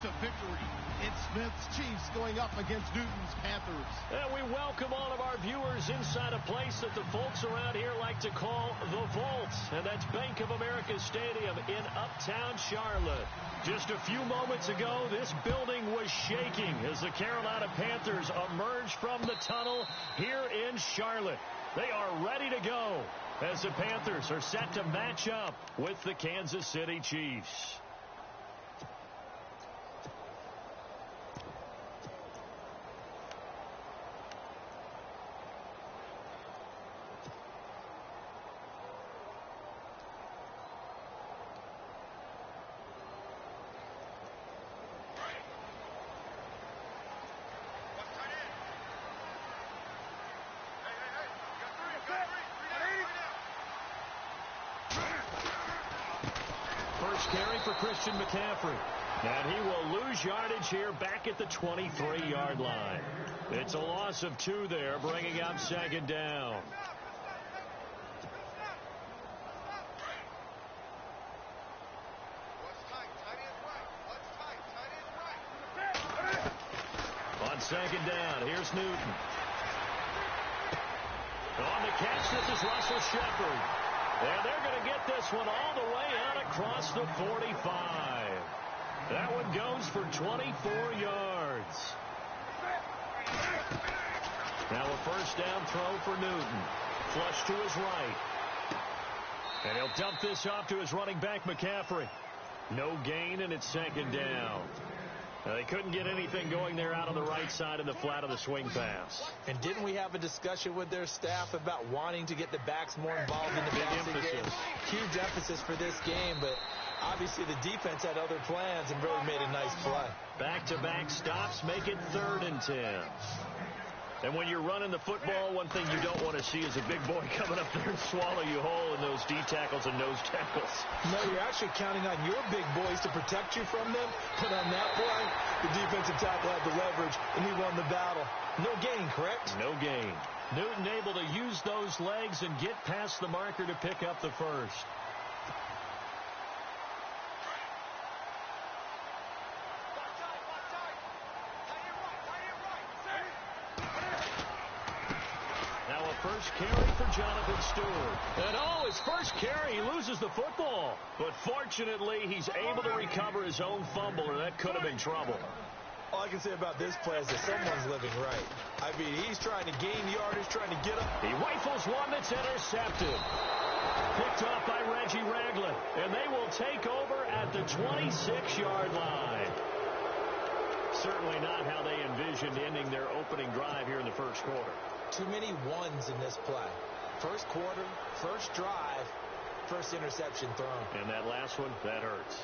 to victory. It's Smith's Chiefs going up against Newton's Panthers. And we welcome all of our viewers inside a place that the folks around here like to call the Vault. And that's Bank of America Stadium in Uptown Charlotte. Just a few moments ago, this building was shaking as the Carolina Panthers emerged from the tunnel here in Charlotte. They are ready to go as the Panthers are set to match up with the Kansas City Chiefs. First carry for Christian McCaffrey. And he will lose yardage here back at the 23-yard line. It's a loss of 2 there, bringing up second down. On second down, here's Newton. On the catch, this is Russell Shepard. And they're going to get this one all the way out across the 45. That one goes for 24 yards. Now a first down throw for Newton. Flush to his right. And he'll dump this off to his running back, McCaffrey. No gain, and it's second down. They couldn't get anything going there out on the right side of the flat of the swing pass. And didn't we have a discussion with their staff about wanting to get the backs more involved in the passing game? Huge emphasis for this game, but obviously the defense had other plans and really made a nice play. Back-to-back stops make it 3rd and 10. And when you're running the football, one thing you don't want to see is a big boy coming up there and swallow you whole in those D tackles and nose tackles. No, you're actually counting on your big boys to protect you from them. But on that play, the defensive tackle had the leverage, and he won the battle. No gain, correct? No gain. Newton able to use those legs and get past the marker to pick up the first. First carry for Jonathan Stewart. And his first carry, he loses the football. But fortunately, he's able to recover his own fumble, or that could have been trouble. All I can say about this play is that someone's living right. I mean, he's trying to gain yardage, trying to get up. He rifles one that's intercepted. Picked off by Reggie Ragland. And they will take over at the 26-yard line. Certainly not how they envisioned ending their opening drive here in the first quarter. Too many ones in this play. First quarter, first drive, first interception thrown. And that last one, that hurts.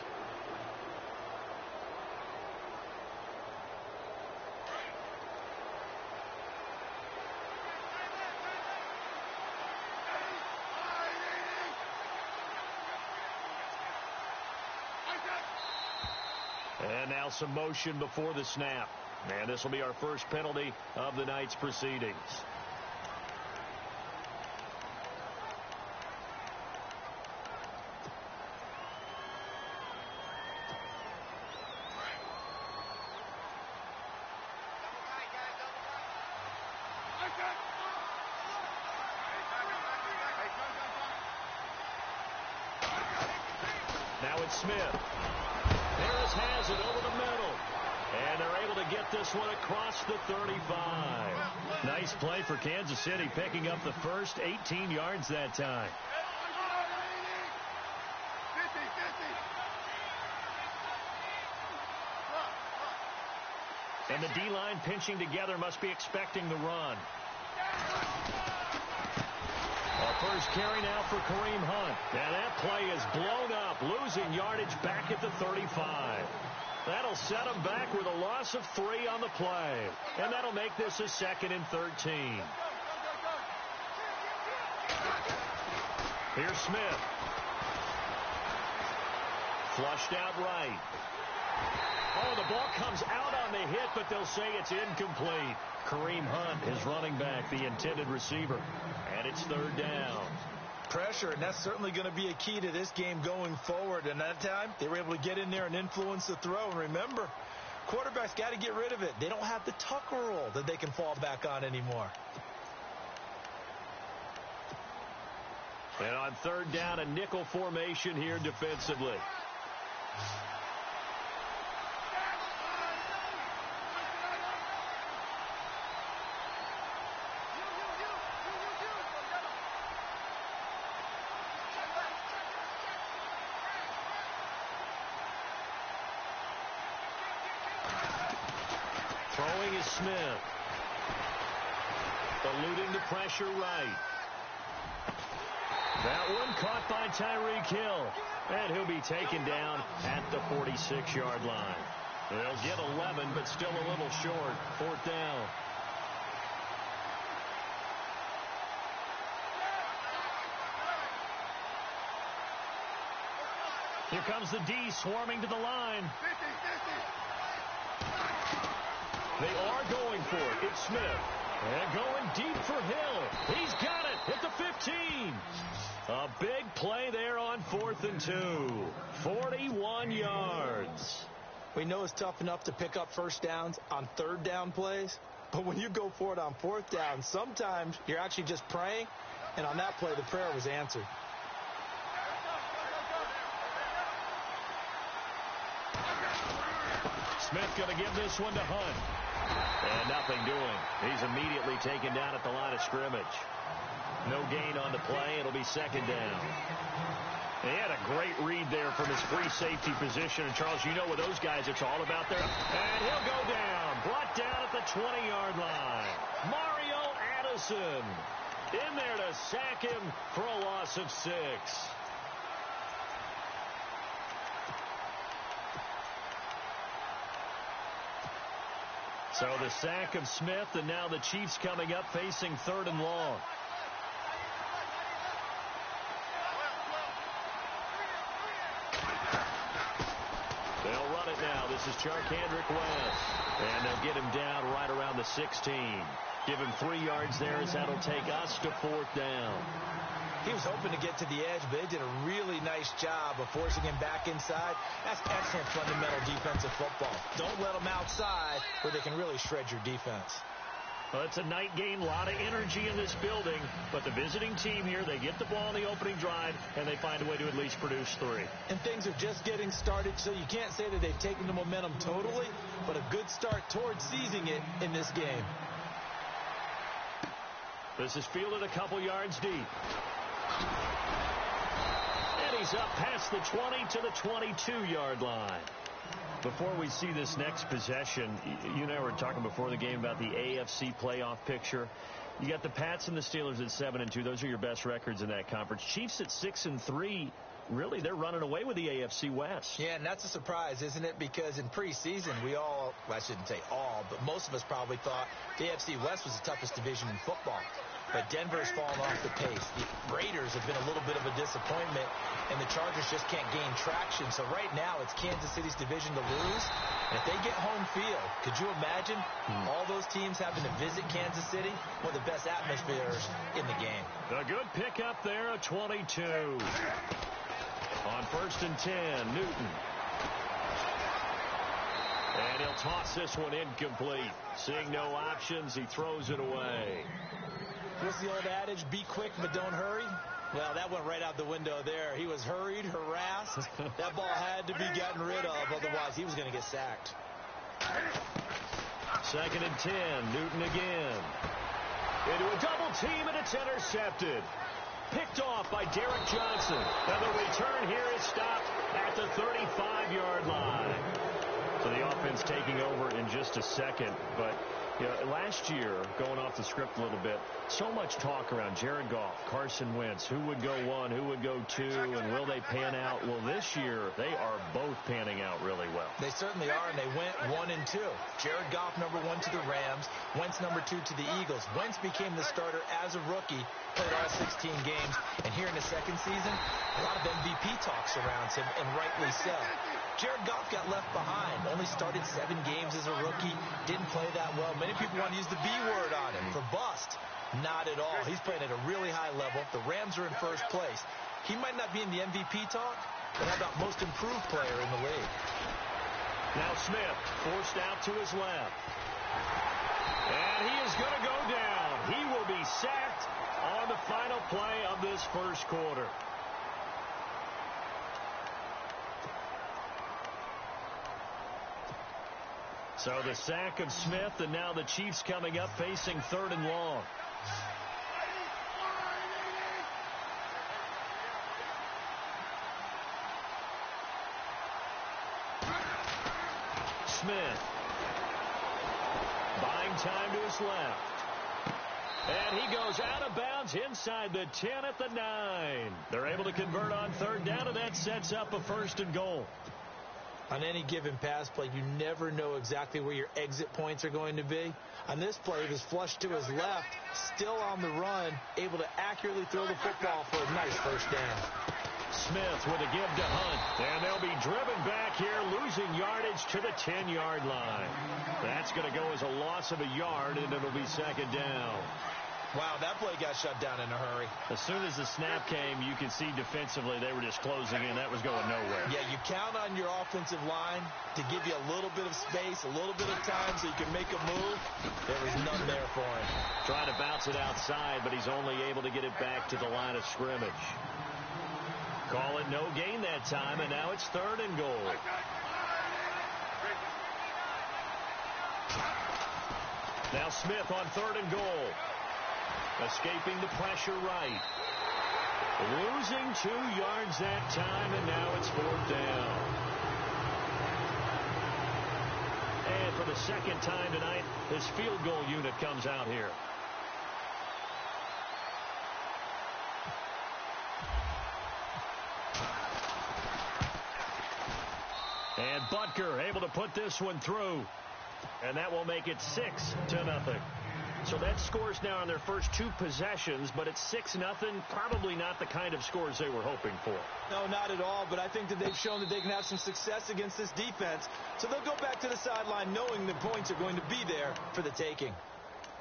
And now some motion before the snap. And this will be our first penalty of the night's proceedings. Now it's Smith. Harris has it over the middle. And they're able to get this one across the 35. Nice play for Kansas City, picking up the first 18 yards that time. And the D-line pinching together must be expecting the run. First carry now for Kareem Hunt. And that play is blown up, losing yardage back at the 35. That'll set him back with a loss of 3 on the play. And that'll make this a 2nd and 13. Here's Smith. Flushed out right. Oh, the ball comes out on the hit, but they'll say it's incomplete. Kareem Hunt is running back, the intended receiver. And it's 3rd down. Pressure, and that's certainly going to be a key to this game going forward. And that time, they were able to get in there and influence the throw. And remember, quarterbacks got to get rid of it. They don't have the Tucker roll that they can fall back on anymore. And on third down, a nickel formation here defensively. Throwing is Smith. Eluding the pressure right. That one caught by Tyreek Hill. And he'll be taken down at the 46-yard line. They'll get 11, but still a little short. Fourth down. Here comes the D swarming to the line. They are going for it. It's Smith. And going deep for Hill. He's got it at the 15. A big play there on 4th and 2. 41 yards. We know it's tough enough to pick up first downs on third down plays, but when you go for it on fourth down, sometimes you're actually just praying, and on that play, the prayer was answered. Smith going to give this one to Hunt. And nothing doing. He's immediately taken down at the line of scrimmage. No gain on the play. It'll be second down. He had a great read there from his free safety position. And, Charles, you know what those guys, it's all about there. And he'll go down. Brought down at the 20-yard line. Mario Addison in there to sack him for a loss of 6. So the sack of Smith, and now the Chiefs coming up facing 3rd and long. They'll run it now. This is Charkandrick West. And they'll get him down right around the 16. Give him 3 yards there as that'll take us to 4th down. He was hoping to get to the edge, but they did a really nice job of forcing him back inside. That's excellent fundamental defensive football. Don't let them outside where they can really shred your defense. Well, it's a night game, a lot of energy in this building, but the visiting team here, they get the ball in the opening drive, and they find a way to at least produce 3. And things are just getting started, so you can't say that they've taken the momentum totally, but a good start towards seizing it in this game. This is fielded a couple yards deep. And he's up past the 20 to the 22-yard line. Before we see this next possession, you and I were talking before the game about the AFC playoff picture. You got the Pats and the Steelers at 7-2. Those are your best records in that conference. Chiefs at 6-3. Really, they're running away with the AFC West. Yeah, and that's a surprise, isn't it? Because in preseason, well, I shouldn't say all, but most of us probably thought the AFC West was the toughest division in football. But Denver's fallen off the pace. The Raiders have been a little bit of a disappointment, and the Chargers just can't gain traction. So right now, it's Kansas City's division to lose. And if they get home field, could you imagine all those teams having to visit Kansas City? One of the best atmospheres in the game. A good pickup there, a 22. On 1st and 10, Newton. And he'll toss this one incomplete. Seeing no options, he throws it away. What's the old adage? Be quick, but don't hurry. Well, that went right out the window there. He was hurried, harassed. That ball had to be gotten rid of, otherwise he was going to get sacked. 2nd and 10, Newton again. Into a double team, and it's intercepted. Picked off by Derek Johnson. And the return here is stopped at the 35-yard line. So the offense taking over in just a second, but you know, last year, going off the script a little bit, so much talk around Jared Goff, Carson Wentz, who would go 1, who would go 2, and will they pan out? Well, this year, they are both panning out really well. They certainly are, and they went 1 and 2. Jared Goff, number 1 to the Rams. Wentz, number 2 to the Eagles. Wentz became the starter as a rookie, played all 16 games, and here in the second season, a lot of MVP talk surrounds him, and rightly so. Jared Goff got left behind, only started 7 games as a rookie, didn't play that well. Many people want to use the B word on him for bust. Not at all. He's playing at a really high level. The Rams are in first place. He might not be in the MVP talk, but how about most improved player in the league? Now Smith forced out to his left. And he is going to go down. He will be sacked on the final play of this first quarter. So the sack of Smith, and now the Chiefs coming up facing 3rd and long. Smith buying time to his left. And he goes out of bounds inside the 10 at the 9. They're able to convert on 3rd down, and that sets up a 1st and goal. On any given pass play, you never know exactly where your exit points are going to be. On this play, it was flushed to his left, still on the run, able to accurately throw the football for a nice 1st down. Smith with a give to Hunt, and they'll be driven back here, losing yardage to the 10-yard line. That's going to go as a loss of a yard, and it'll be 2nd down. Wow, that play got shut down in a hurry. As soon as the snap came, you could see defensively they were just closing in. That was going nowhere. Yeah, you count on your offensive line to give you a little bit of space, a little bit of time so you can make a move. There was none there for him. Trying to bounce it outside, but he's only able to get it back to the line of scrimmage. Call it no gain that time, and now it's 3rd and goal. Now Smith on 3rd and goal. Escaping the pressure right. Losing 2 yards that time, and now it's 4th down. And for the 2nd time tonight, his field goal unit comes out here. And Butker able to put this one through. And that will make it 6-0. So that scores now on their first 2 possessions, but it's 6-0. Probably not the kind of scores they were hoping for. No, not at all, but I think that they've shown that they can have some success against this defense. So they'll go back to the sideline knowing the points are going to be there for the taking.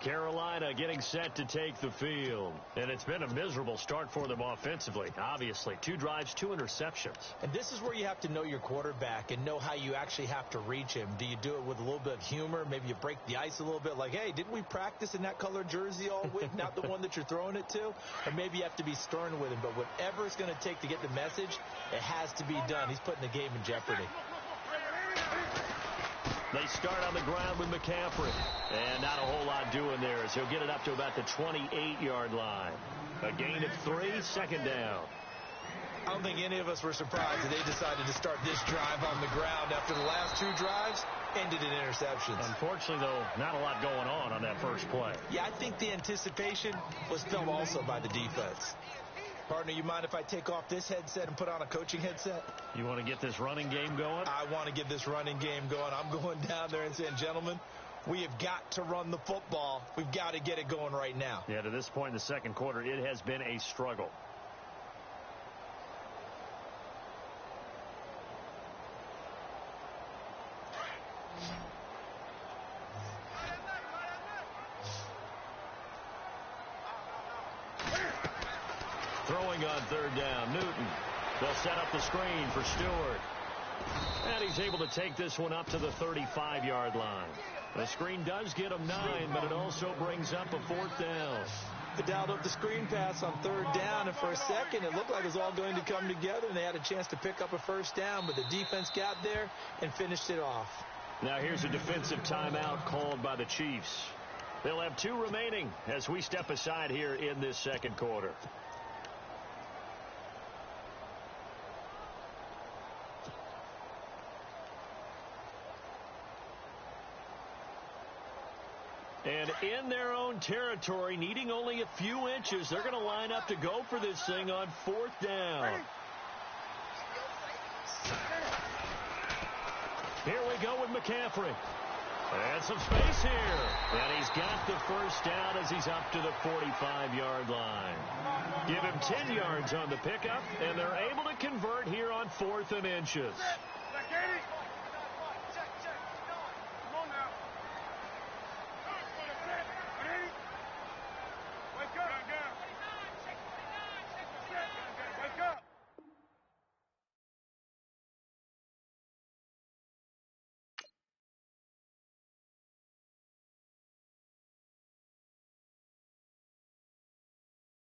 Carolina getting set to take the field. And it's been a miserable start for them offensively, obviously. 2 drives, 2 interceptions. And this is where you have to know your quarterback and know how you actually have to reach him. Do you do it with a little bit of humor? Maybe you break the ice a little bit like, hey, didn't we practice in that color jersey all week? Not the one that you're throwing it to? Or maybe you have to be stern with him. But whatever it's going to take to get the message, it has to be done. He's putting the game in jeopardy. They start on the ground with McCaffrey. And not a whole lot doing there as he'll get it up to about the 28-yard line. A gain of 3, 2nd down. I don't think any of us were surprised that they decided to start this drive on the ground after the last 2 drives ended in interceptions. Unfortunately, though, not a lot going on that first play. Yeah, I think the anticipation was felt also by the defense. Partner, you mind if I take off this headset and put on a coaching headset? You want to get this running game going? I want to get this running game going. I'm going down there and saying, gentlemen, we have got to run the football. We've got to get it going right now. Yeah, to this point in the 2nd quarter, it has been a struggle. Throwing on 3rd down, Newton. They'll set up the screen for Stewart. And he's able to take this one up to the 35-yard line. The screen does get him 9, but it also brings up a 4th down. They dialed up the screen pass on 3rd down, and for a second it looked like it was all going to come together, and they had a chance to pick up a 1st down, but the defense got there and finished it off. Now here's a defensive timeout called by the Chiefs. They'll have 2 remaining as we step aside here in this 2nd quarter. And in their own territory, needing only a few inches, they're going to line up to go for this thing on 4th down. Here we go with McCaffrey. And some space here. And he's got the 1st down as he's up to the 45-yard line. Give him 10 yards on the pickup, and they're able to convert here on 4th and inches.